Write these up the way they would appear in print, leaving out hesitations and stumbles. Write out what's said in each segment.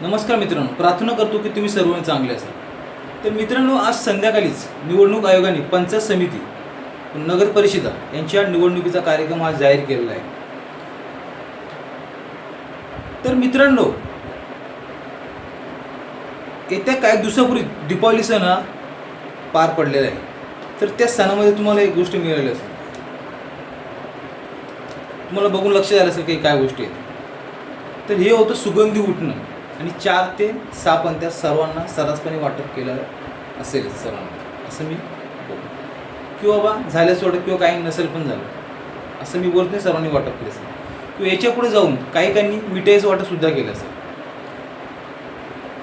नमस्कार मित्रांनो, प्रार्थना करतो की तुम्ही सर्व चांगले असाल. तर मित्रांनो, आज संध्याकाळीच निवडणूक आयोगाने पंचायत समिती, नगर परिषदा यांच्या निवडणुकीचा कार्यक्रम आज जाहीर केलेला आहे. तर मित्रांनो, येत्या काही दिवसापूर्वी दीपावली सण हा पार पडलेला आहे. तर त्या सणामध्ये तुम्हाला एक गोष्ट मिळाली असेल, तुम्हाला बघून लक्षात आलं असेल की काय गोष्टी आहेत. तर हे होतं सुगंधी उठणं आणि 4 ते 6 पंत्या सर्वांना सर्रासपणे वाटप केलं असेल सर्वांना, असं मी बोलतो. किंवा बाबा झालं सोडं किंवा काही नसेल पण झालं असं मी बोलत नाही, सर्वांनी वाटप केलं असेल. किंवा याच्या पुढे जाऊन काही मिठाईचं वाटपसुद्धा केलं असेल.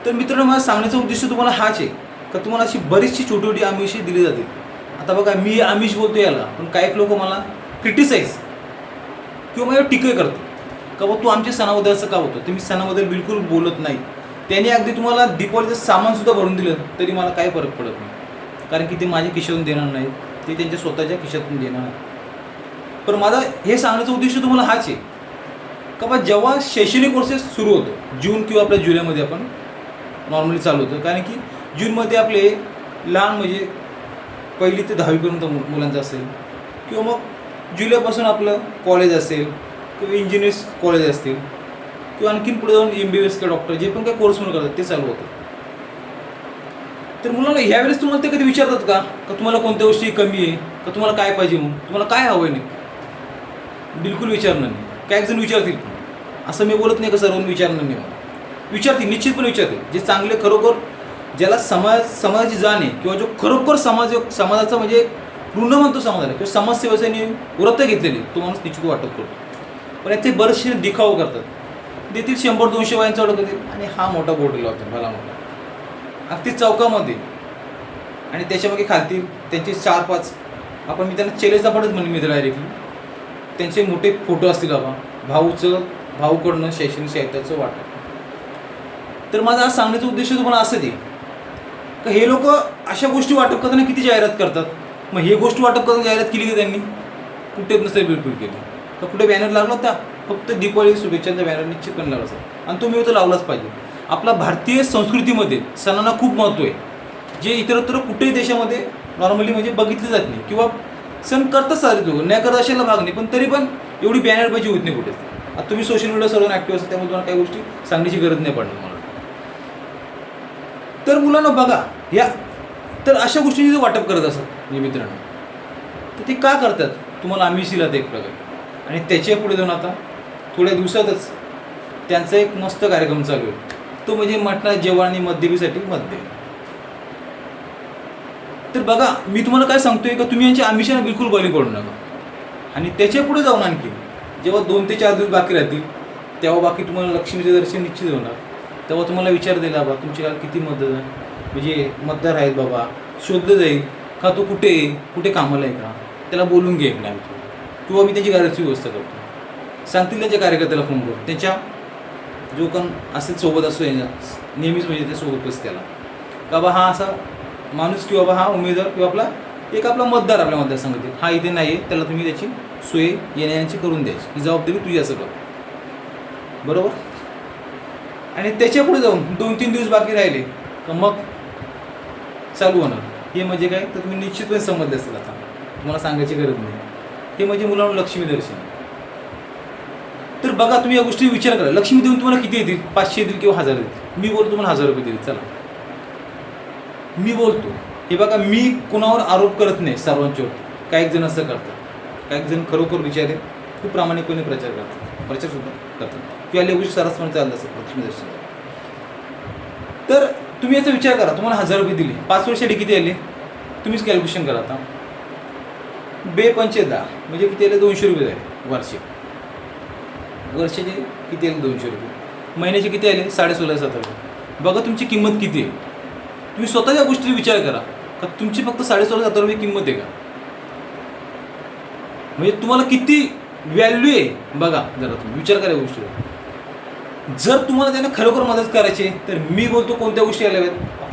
तर मित्रांनो, मला सांगण्याचा उद्देश तुम्हाला हाच आहे का तुम्हाला अशी बरीचशी छोटी छोटी आमिषे दिली जातील. आता बघा, मी आमिष बोलतो याला, पण काही लोक मला क्रिटिसाईज किंवा माझ्यावर टीका करतात का बा तू आमच्या सणाबद्दल असं का होतं. तुम्ही सणाबद्दल बिलकुल बोलत नाही. त्यांनी अगदी तुम्हाला दीपावलीचं सामानसुद्धा भरून दिलं तरी मला काही फरक पडत नाही, कारण की ते माझ्या खिशातून देणार नाही, ते त्यांच्या स्वतःच्या खिशातून देणार नाही. पण माझा हे सांगण्याचा उद्देश तुम्हाला हाच आहे का बा जेव्हा शैक्षणिक वर्ष सुरू होतं, जून किंवा आपल्या जुलैमध्ये आपण नॉर्मली चालू होतं, कारण की जूनमध्ये आपले लहान म्हणजे 1ली ते 10वीपर्यंत मुलांचं असेल, किंवा मग जुलैपासून आपलं कॉलेज असेल किंवा इंजिनिअर्स कॉलेज असतील, किंवा आणखीन पुढे जाऊन MBBS किंवा डॉक्टर जे पण काही कोर्स म्हणून करतात ते चालू होतं. तर मुलांना ह्यावेळेस तुम्हाला ते कधी विचारतात का तुम्हाला कोणत्या गोष्टी कमी आहे, का तुम्हाला काय पाहिजे, म्हणून तुम्हाला काय हवं आहे नाही? बिलकुल विचारणार नाही. काही जण विचारतील, असं मी बोलत नाही का सर्वांनी विचारणार नाही. विचारतील, निश्चितपणे विचारतील. जे चांगले खरोखर ज्याला समाजाची जाण आहे, किंवा जो खरोखर समाजाचा म्हणजे ऋण म्हणतो समाजाला, किंवा समाजसेवेने व्रत घेतलेली, तो माणूस निश्चित वाटप करतो. पण याचे बरेचसे दिखाव करतात, देतील 100-200 वायांचा ऑर्डर करतील आणि हा मोठा बोर्ड लावतो भला मोठा अगदी चौकामध्ये, आणि त्याच्यामागे खालतील त्यांचे 4-5 मी त्यांना चेलेचा पडच म्हणून मी डायरेक्टली त्यांचे मोठे फोटो असतील बाबा भाऊकडनं शैक्षणिक साहित्याचं वाटप. तर माझा आज सांगण्याचा उद्देश तुम्हाला असंच आहे का हे लोक अशा गोष्टी वाटप करताना किती जाहिरात करतात. मग हे गोष्टी वाटप करताना जाहिरात केली की त्यांनी कुठेच नसेल बिलकुल केली का कुठे बॅनर लागला होता, फक्त दीपावली शुभेच्छांचा बॅनर निश्चितपणे लावला असेल, आणि तो मी तो लावलाच पाहिजे. आपला भारतीय संस्कृतीमध्ये सणांना खूप महत्त्व आहे, जे इतरत्र कुठेही देशामध्ये नॉर्मली म्हणजे बघितले जात नाही, किंवा सण करतात सारे लोक, नाही करत अशाला भाग नाही, पण तरी पण एवढी बॅनरबाजी होत नाही कुठे. आता तुम्ही सोशल मीडिया सर्वांना ॲक्टिव्ह असतात, त्यामुळे तुम्हाला काही गोष्टी सांगण्याची गरज नाही पडणार मला. तर मुलांना बघा, तर अशा गोष्टींचं वाटप करत असतात म्हणजे मित्रांनो, तर ते का करतात तुम्हाला आम्ही शिलात एक प्रकारे. आणि त्याच्या पुढे जाऊन आता थोड्या दिवसातच त्यांचा एक मस्त कार्यक्रम चालू आहे, तो म्हणजे मटणा जेवण आणि मद्यपीसाठी मद्य. तर बघा, मी तुम्हाला काय सांगतोय का तुम्ही यांच्या आमिषाला बिलकुल बळी पडू नका. आणि त्याच्या पुढे जाऊन आणखी जेव्हा 2 ते 4 दिवस बाकी राहतील, तेव्हा बाकी तुम्हाला लक्ष्मीचे दर्शन निश्चित होणार. तेव्हा तुम्हाला विचार दिला बाबा तुमची किती म्हणजे मतदार आहेत बाबा, शोधलं जाईल का तो कुठे कामाला आहे का, त्याला बोलून घे एकदा, किंवा मी त्याची घराची व्यवस्था करतो. सांगतील त्यांच्या कार्यकर्त्याला फोन करून, त्यांच्या जो कोण असेल सोबत असतो नेहमीच म्हणजे त्यासोबत बस त्याला का बा हा असा माणूस किंवा बा हा उमेदवार किंवा आपला मतदार आपल्या मतदारसंघातील हा इथे नाही आहे, त्याला तुम्ही त्याची सोय येण्याची करून द्यायची, ही जबाबदारी तुझी असं कर, बरोबर. आणि त्याच्या पुढे जाऊन 2-3 दिवस बाकी राहिले का मग चालू होणार. हे म्हणजे काय, तर तुम्ही निश्चितपणे समजले असेल, आता तुम्हाला सांगायची गरज नाही. हे म्हणजे मुलांना लक्ष्मी दर्शन. तर बघा, तुम्ही या गोष्टी विचार करा, लक्ष्मी देऊन तुम्हाला किती येतील, 500 येतील किंवा 1000 येतील. मी बोलतो तुम्हाला 1000 रुपये देईल, चला मी बोलतो. हे बघा, मी कुणावर आरोप करत नाही, सर्वांच्यावरती. काही जण असं करतात, काही जण खरोखर विचारे खूप प्रामाणिकपणे प्रचारसुद्धा करतात, किंवा या गोष्टी सर्रासपणे चालत असतात लक्ष्मी दर्शन. तर तुम्ही याचा विचार करा, तुम्हाला 1000 रुपये दिले, 5 वर्षासाठी किती आले तुम्हीच कॅल्क्युलेशन करा. आता 2×5 म्हणजे किती आले, 200 रुपये झाले वार्षिक. वर्षाचे किती आले, 200 रुपये. महिन्याचे किती आले, 16,500 रुपये. बघा तुमची किंमत किती आहे. तुम्ही स्वतःच्या गोष्टीचा विचार करा का तुमची फक्त 16,500 रुपये किंमत आहे का, म्हणजे तुम्हाला किती व्हॅल्यू आहे बघा जरा, तुम्ही विचार करा या गोष्टीवर. जर तुम्हाला त्यांना खरोखर मदत करायची तर मी बोलतो कोणत्या गोष्टी आल्या आहेत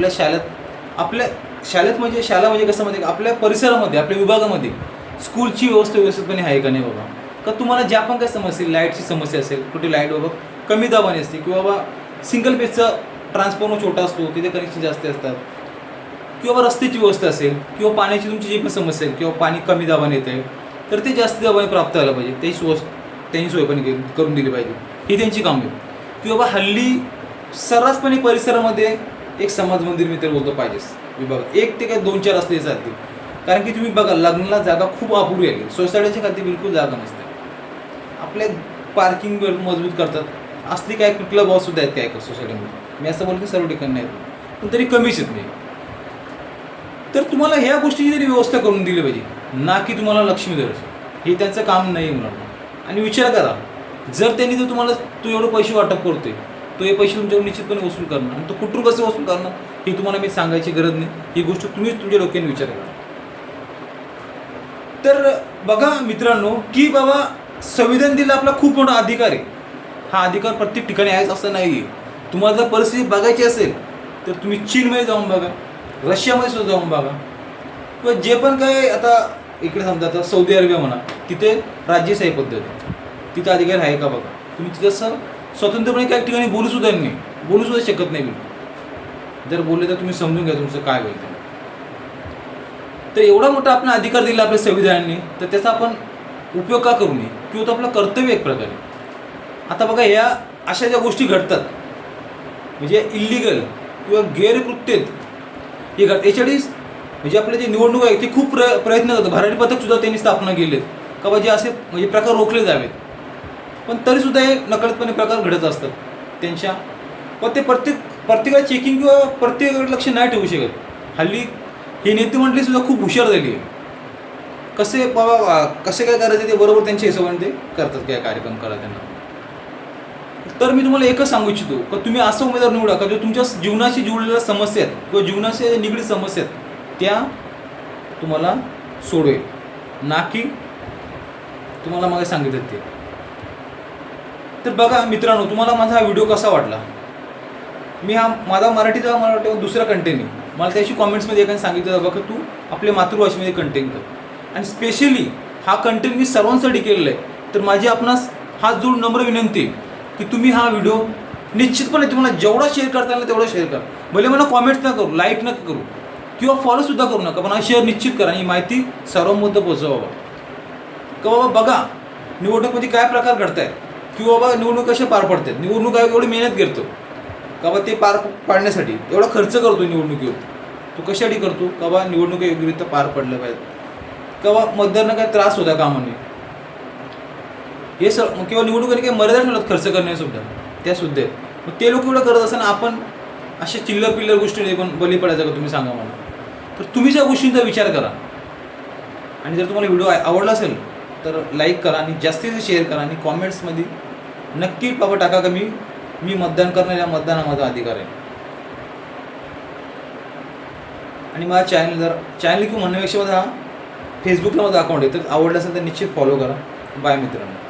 आपल्या शाळेत म्हणजे शाळा म्हणजे कसं मध्ये आपल्या परिसरामध्ये आपल्या विभागामध्ये स्कूलची व्यवस्था व्यवस्थितपणे आहे का नाही बघा. का तुम्हाला ज्या पण काही समस्या, लाईटची समस्या असेल, कुठे लाईट बाबा कमी दाबाने असते, किंवा बाबा सिंगल पेजचा ट्रान्सफॉर्मर छोटा असतो, तिथे कनेक्शन जास्त असतात, किंवा रस्त्याची व्यवस्था असेल, किंवा पाण्याची तुमची जी पण समस्या असेल, किंवा पाणी कमी दाबाने येत आहे तर ते जास्त दाबाने प्राप्त व्हायला पाहिजे, त्यांची सोय पण करून दिली पाहिजे, ही त्यांची कामे. किंवा हल्ली सर्रासपणे परिसरामध्ये एक समाज मंदिर मी तर बोलतो पाहिजेच विभाग, एक ते काय 2-4 असले चालतील. कारण की तुम्ही बघा लग्नाला जागा खूप अपुरी आली, सोसायटीच्या खाली बिलकुल जागा नसते. आपल्या पार्किंग मजबूत करतात, असली काय क्लब हाऊस सुद्धा आहेत काय सोसायटीमध्ये, मी असं बोलतो सर्व ठिकाणी नाही पण तरी कमीच येत नाही. तर तुम्हाला ह्या गोष्टीची तरी व्यवस्था करून दिली पाहिजे, ना की तुम्हाला लक्ष्मी दर्शन, हे त्यांचं काम नाही मुलांना. आणि विचार करा, जर त्यांनी जर तुम्हाला तू एवढे पैसे वाटप करतोय, तो हे पैसे तुमच्यावर निश्चितपणे वसूल करणार, आणि तो कुठून कसं वसूल करणार ही तुम्हाला मी सांगायची गरज नाही, ही गोष्ट तुम्हीच तुमच्या डोक्याने विचार करा. तर बघा मित्रांनो, की बाबा संविधान दिला आपला खूप मोठा अधिकार आहे, हा अधिकार प्रत्येक ठिकाणी आहेच असं नाही आहे. तुम्हाला जर परिस्थिती बघायची असेल तर तुम्ही चीनमध्ये जाऊन बघा, रशियामध्ये सुद्धा जाऊन बघा, किंवा जे पण काय आता इकडे समजा आता सौदी अरेबिया म्हणा, तिथे राज्यशाही पद्धत आहे, तिथं अधिकार आहे का बघा. तुम्ही तिथं असं स्वतंत्रपणे काही ठिकाणी बोलूसुद्धा नाही, बोलूसुद्धा शकत नाही बिलकुल. जर बोलले तर तुम्ही समजून घ्या तुमचं काय होईल. तर एवढा मोठा आपण अधिकार दिला आपल्या संविधानाने, तर त्याचा आपण उपयोग का करू नये, किंवा तो आपलं कर्तव्य एक प्रकारे. आता बघा ह्या अशा ज्या गोष्टी घडतात म्हणजे इल्लिगल किंवा गैरकृत्य हे घडतात, याच्यासाठी म्हणजे आपले जे निवडणूक आहे ते खूप प्रयत्न करतात, भरारी पथकसुद्धा त्यांनी स्थापना केलेत का म्हणजे असे म्हणजे प्रकार रोखले जावेत. पण तरीसुद्धा हे नकळतपणे प्रकार घडत असतात त्यांच्या, पण ते प्रत्येकाला चेकिंग किंवा प्रत्येकाकडे लक्ष नाही ठेवू शकत. हल्ली ही नेते मंडळी सुद्धा खूप हुशार झाली आहे, कसे बाबा कसे काय करायचे ते बरोबर त्यांच्या हिशोबाने ते करतात काय कार्यक्रम करा त्यांना. तर मी तुम्हाला एकच सांगू इच्छितो का तुम्ही असं उमेदवार निवडा का जो तुमच्या जीवनाशी जुळलेल्या समस्या आहेत किंवा जीवनाशी निगडीत समस्या आहेत त्या तुम्हाला सोडवेल, ना की तुम्हाला मग सांगितलं ते. तर बघा मित्रांनो, तुम्हाला माझा हा व्हिडिओ कसा वाटला, मी हा माझा मराठीचा मला वाटतं दुसरा कंटेंट आहे, मला त्याशी कॉमेंट्समध्ये एकाने सांगितलं बघा तू आपल्या मातृभाषेमध्ये कंटेंट कर, आणि स्पेशली हा कंटेंट मी सर्वांसाठी केलेला आहे. तर माझी आपणास हात जोडून नम्र विनंती की तुम्ही हा व्हिडिओ निश्चितपणे तुम्हाला जेवढा शेअर करता येईल तेवढा शेअर करा. भले मला कॉमेंट्स न करू, लाईक न करू किंवा फॉलोसुद्धा करू नका, पण हा शेअर निश्चित करा आणि माहिती सर्वांपर्यंत पोहोचवा बाबा. का बाबा बघा निवडणुकीमध्ये काय प्रकार घडत आहेत, किंवा बाबा निवडणूक कशा पार पडतात, निवडणूक आयोग एवढी मेहनत करतो का बाबा ते पार पाडण्यासाठी एवढा खर्च करतो निवडणुकीवर, तो कशासाठी करतो का बाबा निवडणुका योग्यरित्या पार पडल्या पाहिजेत, का बाबा मतदारांना काय त्रास होता कामा नये हे किंवा निवडणुकीने काही मर्यादा ठेवतात खर्च करण्यासुद्धा त्यासुद्धा आहेत. मग ते लोक एवढं करत असताना आपण अशा चिल्लर पिल्लर गोष्टी पण बली पडायचं का तुम्ही सांगा मला. तर तुम्ही त्या गोष्टींचा विचार करा, आणि जर तुम्हाला व्हिडिओ आवडला असेल तर लाईक करा आणि जास्तीत जास्त शेअर करा, आणि कॉमेंट्समध्ये नक्की बाबा टाका का मी मतदान करणार, या मतदान हा माझा अधिकार आहे. आणि माझा चॅनल किंवा म्हणण्यापेक्षा माझा फेसबुकला माझा अकाउंट आहे, तर आवडलं असेल तर निश्चित फॉलो करा. बाय मित्रांनो.